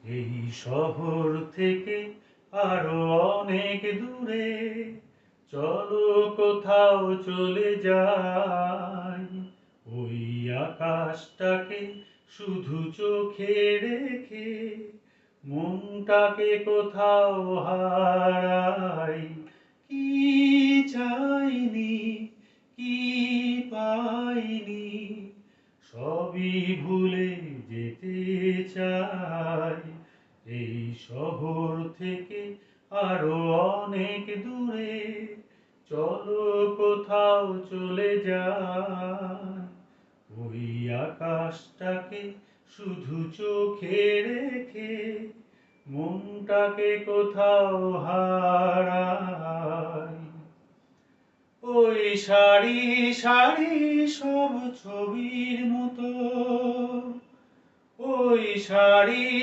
এই শহর থেকে আরো অনেক দূরে চলো কোথাও চলে যাই। ওই আকাশটাকে শুধু চোখে রেখে মনটাকে কোথাও হারাই। কি চাইনি, কি পাইনি, সবই ভুলে যেতে চাই। এই শহর থেকে আরো অনেক দূরে চলো কোথাও চলে যাই। ওই আকাশটাকে শুধু চোখে রেখে মনটাকে কোথাও হারাই। ওই সারি সারি সব ছবির মতো, ওই সারি